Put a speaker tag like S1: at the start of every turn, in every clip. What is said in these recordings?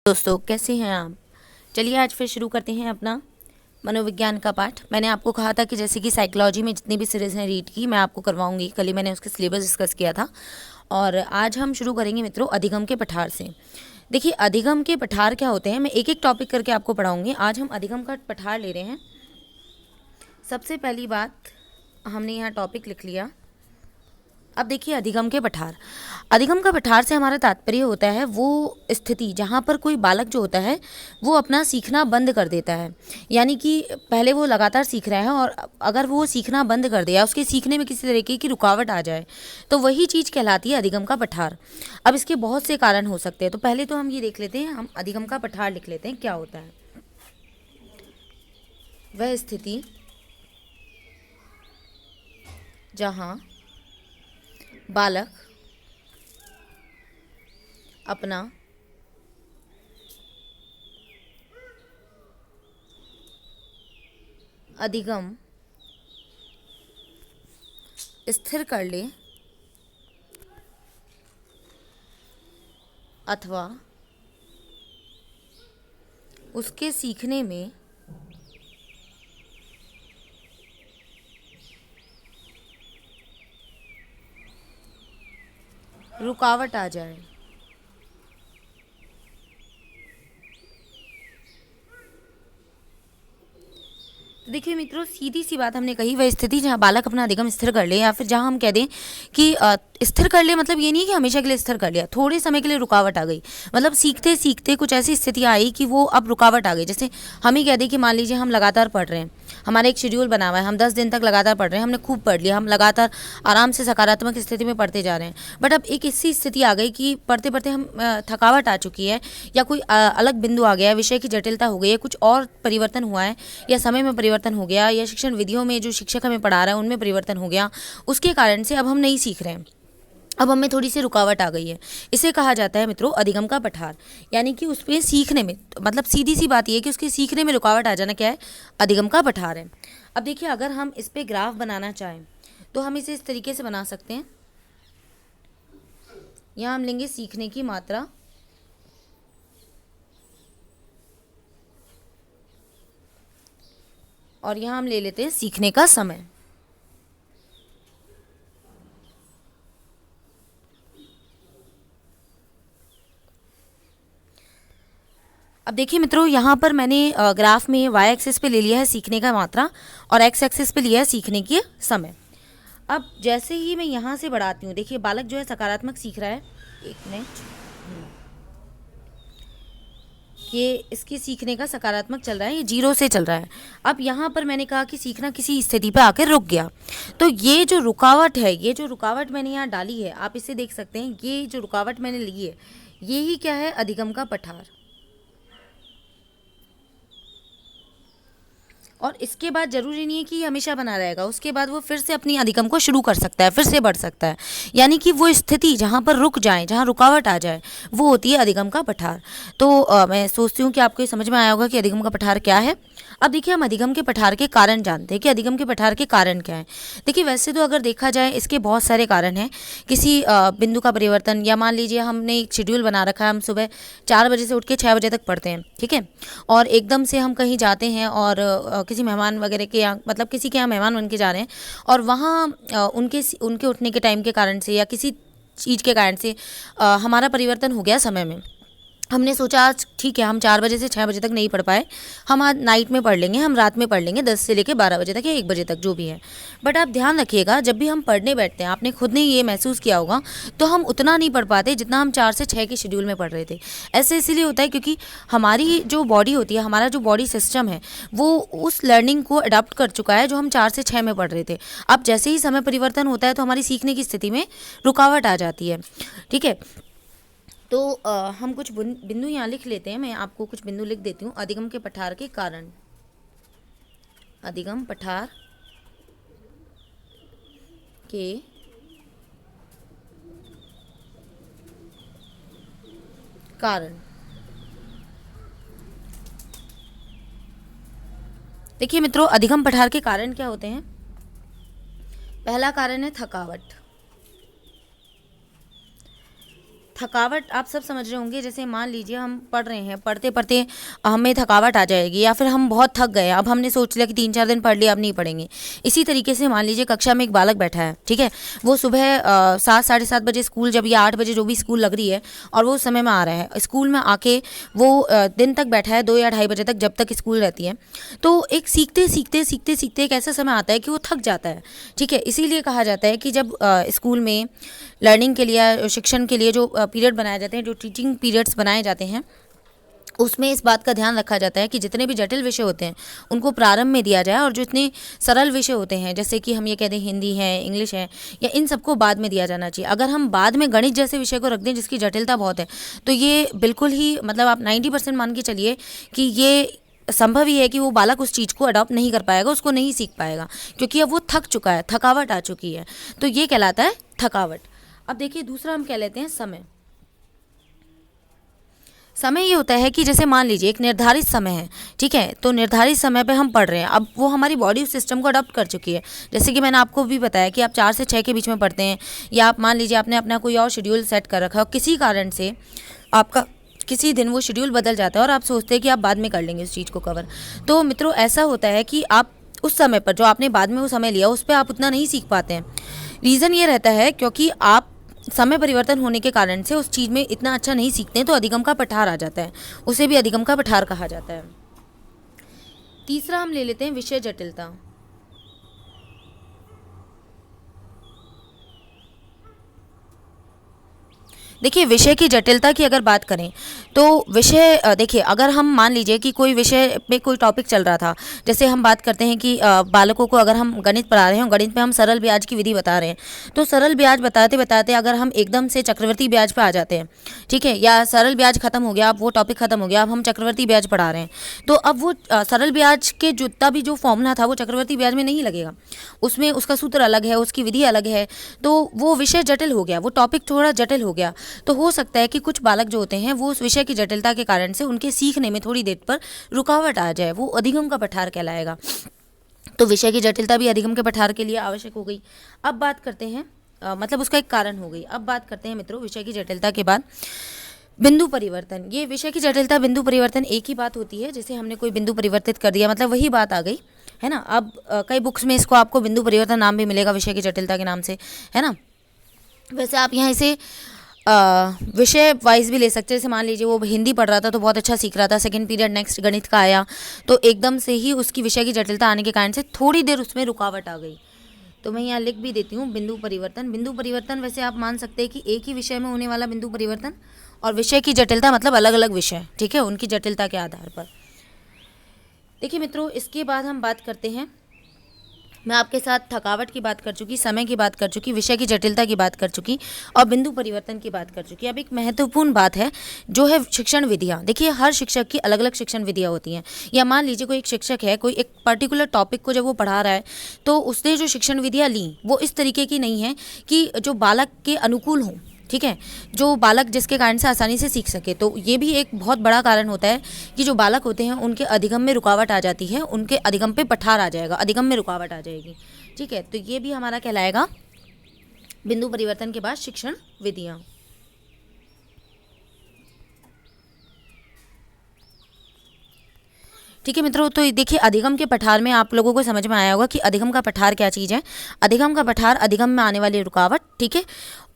S1: दोस्तों कैसे हैं आप। चलिए आज फिर शुरू करते हैं अपना मनोविज्ञान का पाठ। मैंने आपको कहा था कि जैसे कि साइकोलॉजी में जितनी भी सीरीज़ हैं रीड की मैं आपको करवाऊंगी। कल ही मैंने उसका सिलेबस डिस्कस किया था और आज हम शुरू करेंगे मित्रों अधिगम के पठार से। देखिए अधिगम के पठार क्या होते हैं, मैं एक एक टॉपिक करके आपको पढ़ाऊंगी। आज हम अधिगम का पठार ले रहे हैं। सबसे पहली बात हमने यहाँ टॉपिक लिख लिया। अब देखिए अधिगम के पठार। अधिगम का पठार से हमारा तात्पर्य होता है वो स्थिति जहाँ पर कोई बालक जो होता है वो अपना सीखना बंद कर देता है। यानी कि पहले वो लगातार सीख रहा है और अगर वो सीखना बंद कर दे या उसके सीखने में किसी तरीके की रुकावट आ जाए तो वही चीज़ कहलाती है अधिगम का पठार। अब इसके बहुत से कारण हो सकते हैं, तो पहले तो हम ये देख लेते हैं, हम अधिगम का पठार लिख लेते हैं क्या होता है। वह स्थिति जहाँ बालक अपना अधिगम स्थिर कर ले अथवा उसके सीखने में रुकावट आ जाए। तो देखिए मित्रों सीधी सी बात हमने कही, वह स्थिति जहाँ बालक अपना अधिगम स्थिर कर ले या फिर जहाँ हम कह दें कि स्थिर कर ले, मतलब ये नहीं कि हमेशा के लिए स्थिर कर लिया, थोड़े समय के लिए रुकावट आ गई। मतलब सीखते सीखते कुछ ऐसी स्थिति आई कि वो अब रुकावट आ गई। जैसे हम ही कह दें कि मान लीजिए हम लगातार पढ़ रहे हैं, हमारा एक शेड्यूल बना हुआ है, हम 10 दिन तक लगातार पढ़ रहे हैं, हमने खूब पढ़ लिया, हम लगातार आराम से सकारात्मक स्थिति में पढ़ते जा रहे हैं। बट अब एक ऐसी स्थिति आ गई कि पढ़ते पढ़ते हम थकावट आ चुकी है या कोई अलग बिंदु आ गया है, विषय की जटिलता हो गई है, कुछ और परिवर्तन हुआ है या समय में परिवर्तन हो गया या शिक्षण विधियों में जो शिक्षक हमें पढ़ा रहा है उनमें परिवर्तन हो गया, उसके कारण से अब हम नहीं सीख रहे हैं, अब हमें थोड़ी सी रुकावट आ गई है। इसे कहा जाता है मित्रों अधिगम का पठार। यानी कि उस पर सीखने में, मतलब सीधी सी बात यह है कि उसके सीखने में रुकावट आ जाना क्या है, अधिगम का पठार है। अब देखिए अगर हम इस पे ग्राफ बनाना चाहें तो हम इसे इस तरीके से बना सकते हैं। यहाँ हम लेंगे सीखने की मात्रा और यहाँ हम ले लेते हैं सीखने का समय। अब देखिए मित्रों यहाँ पर मैंने ग्राफ में वाई एक्सिस पे ले लिया है सीखने का मात्रा और एक्स एक्सिस पे लिया है सीखने की समय। अब जैसे ही मैं यहाँ से बढ़ाती हूँ, देखिए बालक जो है सकारात्मक सीख रहा है, एक मिनट, ये इसके सीखने का सकारात्मक चल रहा है, ये 0 से चल रहा है। अब यहाँ पर मैंने कहा कि सीखना किसी स्थिति पर आकर रुक गया, तो ये जो रुकावट है, ये जो रुकावट मैंने यहाँ डाली है, आप इसे देख सकते हैं, ये जो रुकावट मैंने ली है ये ही क्या है, अधिगम का पठार। और इसके बाद जरूरी नहीं है कि हमेशा बना रहेगा, उसके बाद वो फिर से अपनी अधिगम को शुरू कर सकता है, फिर से बढ़ सकता है। यानी कि वो स्थिति जहाँ पर रुक जाए, जहाँ रुकावट आ जाए, वो होती है अधिगम का पठार। तो मैं सोचती हूँ कि आपको ये समझ में आया होगा कि अधिगम का पठार क्या है। अब देखिए हम अधिगम के पठार के कारण जानते हैं कि अधिगम के पठार के कारण क्या है। देखिए वैसे तो अगर देखा जाए इसके बहुत सारे कारण हैं। किसी बिंदु का परिवर्तन, या मान लीजिए हमने एक शेड्यूल बना रखा है, हम सुबह 4 बजे से उठ के 6 बजे तक पढ़ते हैं, ठीक है, और एकदम से हम कहीं जाते हैं और किसी मेहमान वगैरह के यहाँ, मतलब किसी के यहाँ मेहमान बन के जा रहे हैं और वहाँ उनके उठने के टाइम के कारण से या किसी चीज़ के कारण से हमारा परिवर्तन हो गया समय में। हमने सोचा आज ठीक है हम 4 बजे से 6 बजे तक नहीं पढ़ पाए, हम आज नाइट में पढ़ लेंगे, हम रात में पढ़ लेंगे 10 से लेकर 12 बजे तक या 1 बजे तक जो भी है। बट आप ध्यान रखिएगा जब भी हम पढ़ने बैठते हैं, आपने खुद ने ये महसूस किया होगा, तो हम उतना नहीं पढ़ पाते जितना हम 4 से 6 के शेड्यूल में पढ़ रहे थे। ऐसे इसीलिए होता है क्योंकि हमारी जो बॉडी होती है, हमारा जो बॉडी सिस्टम है, वो उस लर्निंग को अडॉप्ट कर चुका है जो हम 4 से 6 में पढ़ रहे थे। अब जैसे ही समय परिवर्तन होता है तो हमारी सीखने की स्थिति में रुकावट आ जाती है, ठीक है। तो हम कुछ बिंदु यहाँ लिख लेते हैं, मैं आपको कुछ बिंदु लिख देती हूँ। अधिगम के पठार के कारण, अधिगम पठार के कारण। देखिए मित्रों अधिगम पठार के कारण क्या होते हैं। पहला कारण है थकावट। थकावट आप सब समझ रहे होंगे। जैसे मान लीजिए हम पढ़ रहे हैं, पढ़ते पढ़ते हमें थकावट आ जाएगी, या फिर हम बहुत थक गए, अब हमने सोच लिया कि 3-4 दिन पढ़ लिया, अब नहीं पढ़ेंगे। इसी तरीके से मान लीजिए कक्षा में एक बालक बैठा है, ठीक है, वो सुबह 7-7:30 बजे स्कूल जब, या 8 बजे जो भी स्कूल लग रही है, और वो उस समय में आ रहा है स्कूल में, आके वो दिन तक बैठा है 2 या 2:30 बजे तक, जब तक स्कूल रहती है। तो एक सीखते सीखते सीखते सीखते एक ऐसा समय आता है कि वो थक जाता है, ठीक है। इसीलिए कहा जाता है कि जब स्कूल में लर्निंग के लिए, शिक्षण के लिए जो पीरियड बनाए जाते हैं, जो टीचिंग पीरियड्स बनाए जाते हैं, उसमें इस बात का ध्यान रखा जाता है कि जितने भी जटिल विषय होते हैं उनको प्रारंभ में दिया जाए, और जो इतने सरल विषय होते हैं, जैसे कि हम ये कहते हैं हिंदी है, इंग्लिश है, या इन सबको बाद में दिया जाना चाहिए। अगर हम बाद में गणित जैसे विषय को रख दें जिसकी जटिलता बहुत है, तो ये बिल्कुल ही, मतलब आप 90% मान के चलिए कि ये संभव ही है कि वो बालक उस चीज़ को अडॉप्ट नहीं कर पाएगा, उसको नहीं सीख पाएगा, क्योंकि अब वो थक चुका है, थकावट आ चुकी है। तो ये कहलाता है थकावट। अब देखिए दूसरा हम कह लेते हैं समय। समय ये होता है कि जैसे मान लीजिए एक निर्धारित समय है, ठीक है, तो निर्धारित समय पे हम पढ़ रहे हैं, अब वो हमारी बॉडी उस सिस्टम को अडॉप्ट कर चुकी है। जैसे कि मैंने आपको भी बताया कि आप 4 से 6 के बीच में पढ़ते हैं, या आप मान लीजिए आपने अपना कोई और शेड्यूल सेट कर रखा है, और किसी कारण से आपका किसी दिन वो शेड्यूल बदल जाता है, और आप सोचते हैं कि आप बाद में कर लेंगे उस चीज़ को कवर। तो मित्रों ऐसा होता है कि आप उस समय पर, जो आपने बाद में वो समय लिया, उस पर आप उतना नहीं सीख पाते हैं। रीज़न ये रहता है क्योंकि आप समय परिवर्तन होने के कारण से उस चीज़ में इतना अच्छा नहीं सीखते हैं, तो अधिगम का पठार आ जाता है, उसे भी अधिगम का पठार कहा जाता है। तीसरा हम ले लेते हैं विषय जटिलता। देखिए विषय की जटिलता की अगर बात करें तो विषय देखिए, अगर हम मान लीजिए कि कोई विषय पे कोई टॉपिक चल रहा था, जैसे हम बात करते हैं कि बालकों को अगर हम गणित पढ़ा रहे हैं, और गणित में हम सरल ब्याज की विधि बता रहे हैं, तो सरल ब्याज बताते बताते अगर हम एकदम से चक्रवर्ती ब्याज पे आ जाते हैं, ठीक है, या सरल ब्याज खत्म हो गया, अब वो टॉपिक खत्म हो गया, अब हम चक्रवर्ती ब्याज पढ़ा रहे हैं, तो अब वो सरल ब्याज के जितना भी जो फॉर्मूला था वो चक्रवर्ती ब्याज में नहीं लगेगा, उसमें उसका सूत्र अलग है, उसकी विधि अलग है, तो वो विषय जटिल हो गया, वो टॉपिक थोड़ा जटिल हो गया। तो हो सकता है कि कुछ बालक जो होते हैं वो उस विषय की जटिलता के कारण से उनके सीखने में थोड़ी देर पर रुकावट आ जाए, वो अधिगम का पठार कहलाएगा। तो विषय की जटिलता भी अधिगम के पठार के लिए आवश्यक हो गई। अब बात करते हैं मतलब उसका एक कारण हो गई। अब बात करते हैं मित्रों विषय की जटिलता के बाद बिंदु परिवर्तन। ये विषय की जटिलता, बिंदु परिवर्तन एक ही बात होती है, जैसे हमने कोई बिंदु परिवर्तित कर दिया, मतलब वही बात आ गई, है ना। अब कई बुक्स में इसको आपको बिंदु परिवर्तन नाम भी मिलेगा विषय की जटिलता के नाम से, है ना। वैसे आप यहाँ इसे विषय वाइज भी ले सकते हैं। जैसे मान लीजिए वो हिंदी पढ़ रहा था तो बहुत अच्छा सीख रहा था, सेकंड पीरियड नेक्स्ट गणित का आया, तो एकदम से ही उसकी विषय की जटिलता आने के कारण से थोड़ी देर उसमें रुकावट आ गई। तो मैं यहाँ लिख भी देती हूँ बिंदु परिवर्तन। बिंदु परिवर्तन वैसे आप मान सकते हैं कि एक ही विषय में होने वाला बिंदु परिवर्तन, और विषय की जटिलता मतलब अलग अलग विषय, ठीक है, उनकी जटिलता के आधार पर। देखिए मित्रों, इसके बाद हम बात करते हैं, मैं आपके साथ थकावट की बात कर चुकी, समय की बात कर चुकी, विषय की जटिलता की बात कर चुकी, और बिंदु परिवर्तन की बात कर चुकी। अब एक महत्वपूर्ण बात है जो है शिक्षण विधियाँ। देखिए हर शिक्षक की अलग अलग शिक्षण विधियाँ होती हैं, या मान लीजिए कोई एक शिक्षक है, कोई एक पर्टिकुलर टॉपिक को जब वो पढ़ा रहा है तो उसने जो शिक्षण विधियाँ ली वो इस तरीके की नहीं है कि जो बालक के अनुकूल हों, ठीक है, जो बालक जिसके कारण से आसानी से सीख सके। तो ये भी एक बहुत बड़ा कारण होता है कि जो बालक होते हैं उनके अधिगम में रुकावट आ जाती है, उनके अधिगम पे पठार आ जाएगा, अधिगम में रुकावट आ जाएगी, ठीक है। तो ये भी हमारा कहलाएगा बिंदु परिवर्तन के बाद शिक्षण विधियाँ। ठीक है मित्रों, तो देखिए अधिगम के पठार में आप लोगों को समझ में आया होगा कि अधिगम का पठार क्या चीज़ है। अधिगम का पठार, अधिगम में आने वाली रुकावट, ठीक है,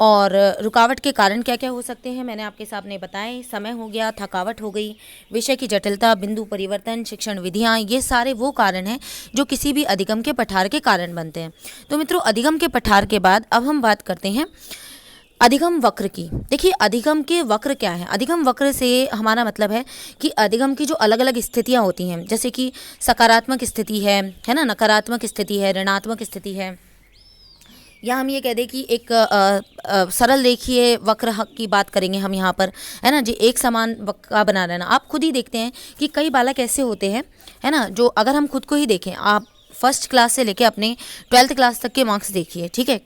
S1: और रुकावट के कारण क्या क्या हो सकते हैं मैंने आपके सामने बताए। समय हो गया, थकावट हो गई, विषय की जटिलता, बिंदु परिवर्तन, शिक्षण विधियाँ, ये सारे वो कारण हैं जो किसी भी अधिगम के पठार के कारण बनते हैं। तो मित्रों अधिगम के पठार के बाद अब हम बात करते हैं अधिगम वक्र की। देखिए अधिगम के वक्र क्या है। अधिगम वक्र से हमारा मतलब है कि अधिगम की जो अलग अलग स्थितियाँ होती हैं, जैसे कि सकारात्मक स्थिति है ना, नकारात्मक स्थिति है, ऋणात्मक स्थिति है, या हम ये कह दें कि एक सरल रेखीय वक्र की बात करेंगे हम यहाँ पर, है ना, जी एक समान वक्र का बना रहना। आप खुद ही देखते हैं कि कई बालक ऐसे होते हैं, है ना, जो अगर हम खुद को ही देखें, आप फर्स्ट क्लास से लेके अपने 12th क्लास तक के मार्क्स देखिए, ठीक है,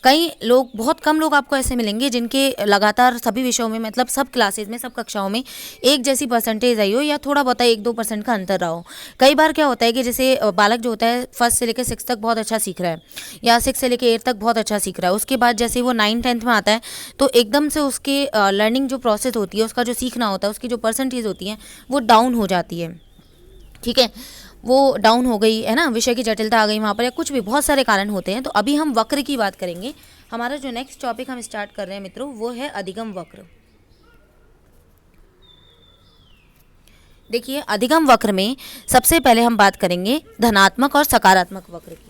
S1: कई लोग, बहुत कम लोग आपको ऐसे मिलेंगे जिनके लगातार सभी विषयों में, मतलब सब क्लासेज में, सब कक्षाओं में एक जैसी परसेंटेज आई हो या थोड़ा बहुत 1-2% का अंतर रहा हो। कई बार क्या होता है कि जैसे बालक जो होता है फर्स्ट से लेकर 6 तक बहुत अच्छा सीख रहा है, या 6 से लेकर 8 तक बहुत अच्छा सीख रहा है, उसके बाद जैसे वो 9-10 में आता है तो एकदम से उसके लर्निंग जो प्रोसेस होती है, उसका जो सीखना होता है, उसकी जो परसेंटेज होती है वो डाउन हो जाती है। ठीक है, वो डाउन हो गई है ना, विषय की जटिलता आ गई वहाँ पर, या कुछ भी, बहुत सारे कारण होते हैं। तो अभी हम वक्र की बात करेंगे। हमारा जो नेक्स्ट टॉपिक हम स्टार्ट कर रहे हैं मित्रों, वो है अधिगम वक्र। देखिए, अधिगम वक्र में सबसे पहले हम बात करेंगे धनात्मक और सकारात्मक वक्र की।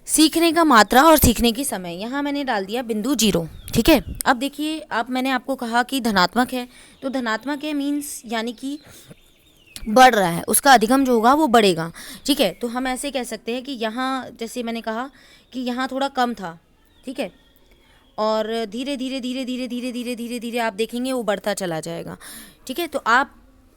S1: सीखने का मात्रा और सीखने की समय, यहाँ मैंने डाल दिया बिंदु 0। ठीक है, अब देखिए, अब मैंने आपको कहा कि धनात्मक है, तो धनात्मक है मीन्स यानी कि बढ़ रहा है, उसका अधिगम जो होगा वो बढ़ेगा। ठीक है, तो हम ऐसे कह सकते हैं कि यहाँ जैसे मैंने कहा कि यहाँ थोड़ा कम था। ठीक है, और धीरे धीरे धीरे धीरे धीरे धीरे धीरे धीरे आप देखेंगे वो बढ़ता चला जाएगा। ठीक है, तो आप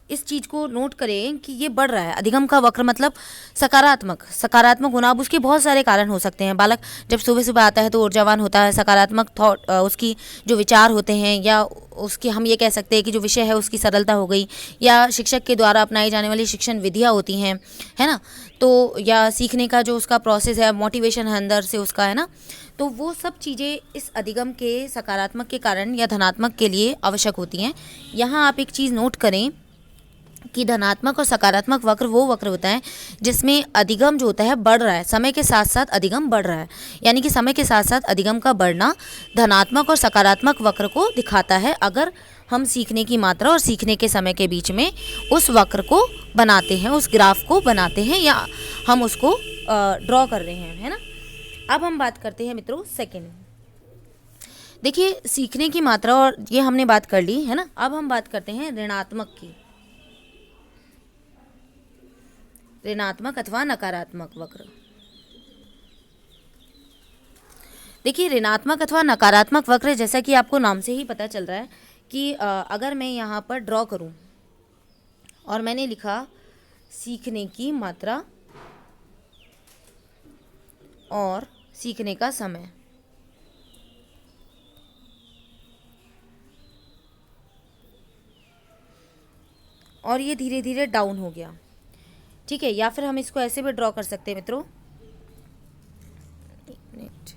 S1: इस चीज़ को नोट करें कि ये बढ़ रहा है। अधिगम का वक्र मतलब सकारात्मक, सकारात्मक होना। अब उसके बहुत सारे कारण हो सकते हैं। बालक जब सुबह सुबह आता है तो ऊर्जावान होता है, सकारात्मक थॉट, उसकी जो विचार होते हैं, या उसके हम ये कह सकते हैं कि जो विषय है उसकी सरलता हो गई, या शिक्षक के द्वारा अपनाई जाने वाली शिक्षण विधियाँ होती हैं, है ना, तो या सीखने का जो उसका प्रोसेस है, मोटिवेशन है अंदर से उसका, है ना, तो वो सब चीज़ें इस अधिगम के सकारात्मक के कारण या धनात्मक के लिए आवश्यक होती हैं। यहाँ आप एक चीज़ नोट करें कि धनात्मक और सकारात्मक वक्र वो वक्र होता है जिसमें अधिगम जो होता है बढ़ रहा है, समय के साथ साथ अधिगम बढ़ रहा है। यानी कि समय के साथ साथ अधिगम का बढ़ना धनात्मक और सकारात्मक वक्र को दिखाता है, अगर हम सीखने की मात्रा और सीखने के समय के बीच में उस वक्र को बनाते हैं, उस ग्राफ को बनाते हैं, या हम उसको ड्रॉ कर रहे हैं, है ना। अब हम बात करते हैं मित्रों सेकेंड। देखिए, सीखने की मात्रा और ये हमने बात कर ली, है ना। अब हम बात करते हैं ऋणात्मक की, ऋणात्मक अथवा नकारात्मक वक्र। देखिए, ऋणात्मक अथवा नकारात्मक वक्र, जैसा कि आपको नाम से ही पता चल रहा है कि अगर मैं यहाँ पर ड्रॉ करूँ और मैंने लिखा सीखने की मात्रा और सीखने का समय, और ये धीरे धीरे डाउन हो गया। ठीक है, या फिर हम इसको ऐसे भी ड्रॉ कर सकते हैं मित्रों, एक मिनट।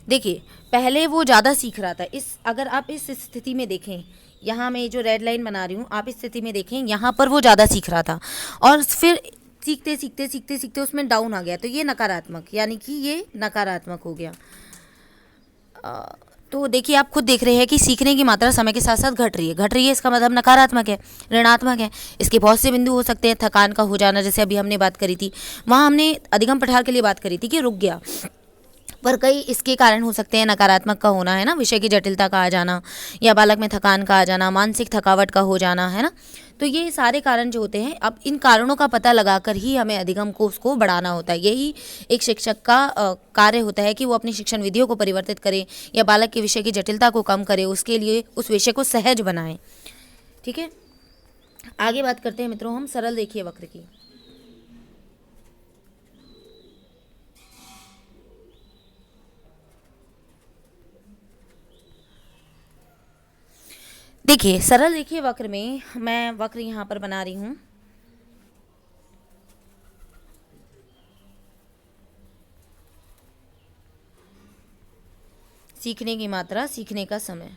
S1: देखिए, पहले वो ज़्यादा सीख रहा था। इस अगर आप इस स्थिति में देखें, यहाँ मैं जो रेड लाइन बना रही हूँ, आप इस स्थिति में देखें, यहाँ पर वो ज़्यादा सीख रहा था और फिर सीखते सीखते सीखते सीखते उसमें डाउन आ गया, तो ये नकारात्मक, यानी कि ये नकारात्मक हो गया। तो देखिए, आप खुद देख रहे हैं कि सीखने की मात्रा समय के साथ साथ घट रही है, घट रही है, इसका मतलब नकारात्मक है, ऋणात्मक है। इसके बहुत से बिंदु हो सकते हैं। थकान का हो जाना, जैसे अभी हमने बात करी थी, वहाँ हमने अधिगम पठार के लिए बात करी थी कि रुक गया, पर कई इसके कारण हो सकते हैं नकारात्मक का होना, है ना, विषय की जटिलता का आ जाना, या बालक में थकान का आ जाना, मानसिक थकावट का हो जाना, है ना। तो ये सारे कारण जो होते हैं, अब इन कारणों का पता लगाकर ही हमें अधिगम को उसको बढ़ाना होता है। यही एक शिक्षक का कार्य होता है कि वो अपनी शिक्षण विधियों को परिवर्तित करे, या बालक के विषय की जटिलता को कम करे, उसके लिए उस विषय को सहज बनाए। ठीक है, आगे बात करते हैं मित्रों हम सरल रेखीय वक्र की। देखिए, सरल रेखीय वक्र में मैं वक्र यहाँ पर बना रही हूँ। सीखने की मात्रा, सीखने का समय।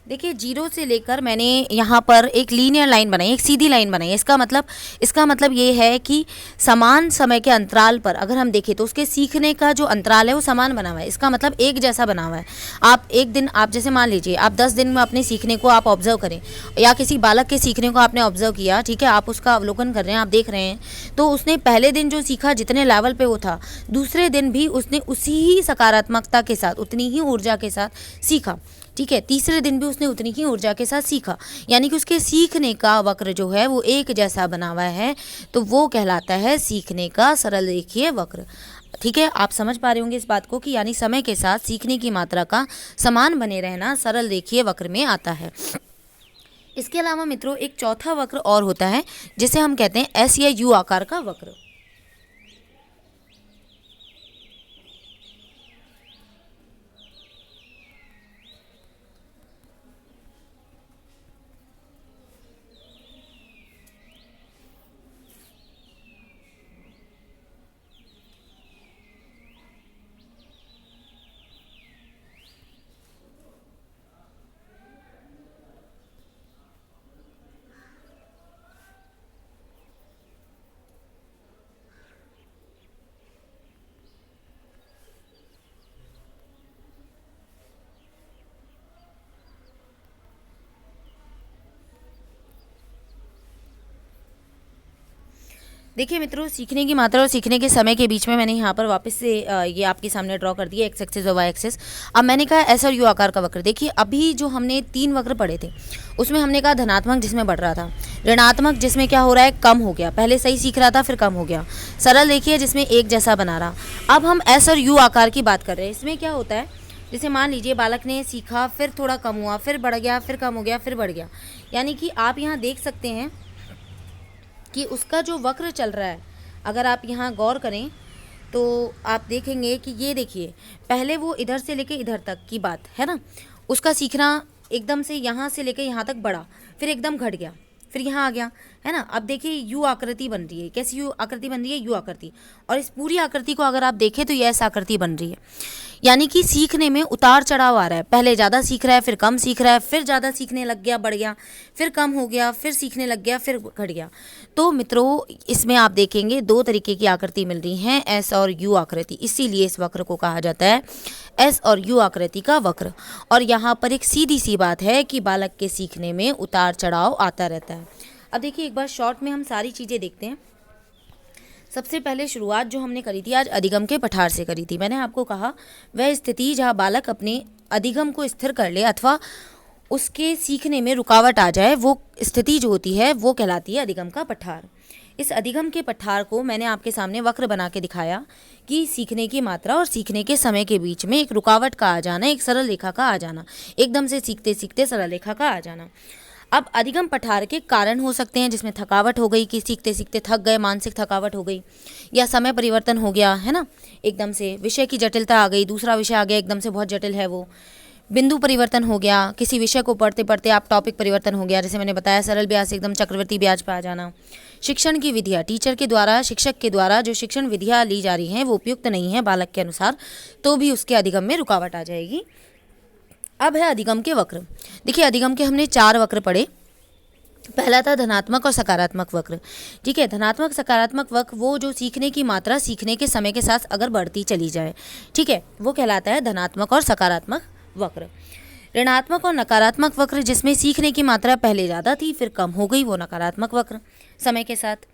S1: देखिए, जीरो से लेकर मैंने यहाँ पर एक लीनियर लाइन बनाई, एक सीधी लाइन बनाई। इसका मतलब ये है कि समान समय के अंतराल पर अगर हम देखें तो उसके सीखने का जो अंतराल है वो समान बना हुआ है। इसका मतलब एक जैसा बना हुआ है। आप एक दिन, आप जैसे मान लीजिए आप 10 दिन में अपने सीखने को आप ऑब्जर्व करें, या किसी बालक के सीखने को आपने ऑब्जर्व किया, ठीक है, आप उसका अवलोकन कर रहे हैं, आप देख रहे हैं, तो उसने पहले दिन जो सीखा जितने लेवल पे वो था, दूसरे दिन भी उसने उसी ही सकारात्मकता के साथ, उतनी ही ऊर्जा के साथ सीखा, ठीक है। तीसरे दिन भी उसने उतनी ही ऊर्जा के साथ सीखा, यानी कि उसके सीखने का वक्र जो है वो एक जैसा बना हुआ है, तो वो कहलाता है सीखने का सरल रेखीय वक्र। ठीक है, आप समझ पा रहे होंगे इस बात को कि यानी समय के साथ सीखने की मात्रा का समान बने रहना सरल रेखीय वक्र में आता है। इसके अलावा मित्रों एक चौथा वक्र और होता है जिसे हम कहते हैं एस या यू आकार का वक्र। देखिए मित्रों, सीखने की मात्रा और सीखने के समय के बीच में मैंने यहाँ पर वापस से ये आपके सामने ड्रॉ कर दिया, एक्स एक्सिस और वाई एक्सिस। अब मैंने कहा एस और यू आकार का वक्र। देखिए अभी जो हमने 3 वक्र पढ़े थे उसमें हमने कहा धनात्मक जिसमें बढ़ रहा था, ऋणात्मक जिसमें क्या हो रहा है, कम हो गया, पहले सही सीख रहा था फिर कम हो गया, सरल देखिए जिसमें एक जैसा बना रहा। अब हम एस और यू आकार की बात कर रहे हैं। इसमें क्या होता है, जैसे मान लीजिए बालक ने सीखा, फिर थोड़ा कम हुआ, फिर बढ़ गया, फिर कम हो गया, फिर बढ़ गया, यानी कि आप यहाँ देख सकते हैं कि उसका जो वक्र चल रहा है, अगर आप यहाँ गौर करें तो आप देखेंगे कि ये देखिए, पहले वो इधर से लेके इधर तक की बात है ना, उसका सीखना एकदम से यहाँ से लेके यहाँ तक बढ़ा, फिर एकदम घट गया, फिर यहाँ आ गया, है ना। अब देखिए यू आकृति बन रही है। कैसी यू आकृति बन रही है? यू आकृति। और इस पूरी आकृति को अगर आप देखें तो ये ऐसा आकृति बन रही है, यानी कि सीखने में उतार चढ़ाव आ रहा है। पहले ज़्यादा सीख रहा है, फिर कम सीख रहा है, फिर ज़्यादा सीखने लग गया, बढ़ गया, फिर कम हो गया, फिर सीखने लग गया, फिर घट गया। तो मित्रों इसमें आप देखेंगे 2 तरीके की आकृति मिल रही हैं, एस और यू आकृति। इसीलिए इस वक्र को कहा जाता है एस और यू आकृति का वक्र। और यहाँ पर एक सीधी सी बात है कि बालक के सीखने में उतार चढ़ाव आता रहता है। अब देखिए एक बार शॉर्ट में हम सारी चीज़ें देखते हैं। सबसे पहले शुरुआत जो हमने करी थी आज अधिगम के पठार से करी थी। मैंने आपको कहा वह स्थिति जहाँ बालक अपने अधिगम को स्थिर कर ले अथवा उसके सीखने में रुकावट आ जाए, वो स्थिति जो होती है वो कहलाती है अधिगम का पठार। इस अधिगम के पठार को मैंने आपके सामने वक्र बना के दिखाया कि सीखने की मात्रा और सीखने के समय के बीच में एक रुकावट का आ जाना, एक सरल रेखा का आ जाना, एकदम से सीखते सीखते सरल रेखा का आ जाना। अब अधिगम पठार के कारण हो सकते हैं जिसमें थकावट हो गई कि सीखते सीखते थक गए, मानसिक थकावट हो गई, या समय परिवर्तन हो गया, है ना, एकदम से विषय की जटिलता आ गई, दूसरा विषय आ गया एकदम से बहुत जटिल है वो, बिंदु परिवर्तन हो गया, किसी विषय को पढ़ते पढ़ते आप टॉपिक परिवर्तन हो गया, जैसे मैंने बताया सरल ब्याज से एकदम चक्रवृद्धि ब्याज पर आ जाना। शिक्षण की विधियाँ, टीचर के द्वारा, शिक्षक के द्वारा जो शिक्षण विधियाँ ली जा रही हैं वो उपयुक्त नहीं है बालक के अनुसार, तो भी उसके अधिगम में रुकावट आ जाएगी। अब है अधिगम के वक्र। देखिए अधिगम के हमने 4 वक्र पढ़े। पहला था धनात्मक और सकारात्मक वक्र। ठीक है, धनात्मक सकारात्मक वक्र वो जो सीखने की मात्रा सीखने के समय के साथ अगर बढ़ती चली जाए, ठीक है, वो कहलाता है धनात्मक और सकारात्मक वक्र। ऋणात्मक और नकारात्मक वक्र जिसमें सीखने की मात्रा पहले ज़्यादा थी फिर कम हो गई, वो नकारात्मक वक्र समय के साथ।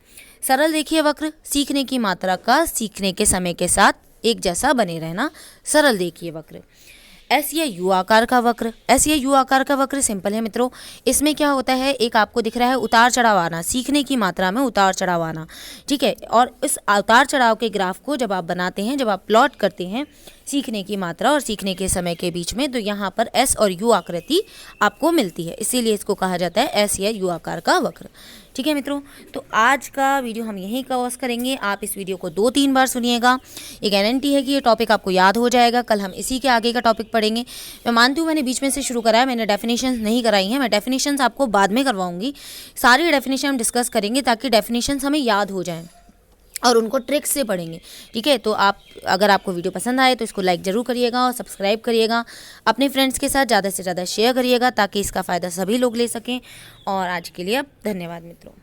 S1: सरल रेखीय वक्र सीखने की मात्रा का सीखने के समय के साथ एक जैसा बने रहना, सरल रेखीय वक्र। एस या यू आकार का वक्र। एस या यू आकार का वक्र सिंपल है मित्रों। इसमें क्या होता है, एक आपको दिख रहा है उतार चढ़ाव आना, सीखने की मात्रा में उतार चढ़ाव आना, ठीक है। और इस उतार चढ़ाव के ग्राफ को जब आप बनाते हैं, जब आप प्लॉट करते हैं सीखने की मात्रा और सीखने के समय के बीच में, तो यहाँ पर एस और यू आकृति आपको मिलती है, इसीलिए इसको कहा जाता है एस या यू आकार का वक्र। ठीक है मित्रों, तो आज का वीडियो हम यहीं कवर करेंगे। आप इस वीडियो को 2-3 बार सुनिएगा, ये गारंटी है कि ये टॉपिक आपको याद हो जाएगा। कल हम इसी के आगे का टॉपिक पढ़ेंगे। मैं मानती हूँ मैंने बीच में से शुरू कराया, मैंने डेफिनेशंस नहीं कराई हैं, मैं डेफिनेशंस आपको बाद में करवाऊंगी। सारी डेफिनेशन हम डिस्कस करेंगे ताकि डेफिनेशंस हमें याद हो जाएँ। और उनको ट्रिक्स से पढ़ेंगे। ठीक है, तो आप अगर आपको वीडियो पसंद आए तो इसको लाइक ज़रूर करिएगा और सब्सक्राइब करिएगा। अपने फ्रेंड्स के साथ ज़्यादा से ज़्यादा शेयर करिएगा ताकि इसका फ़ायदा सभी लोग ले सकें। और आज के लिए अब धन्यवाद मित्रों।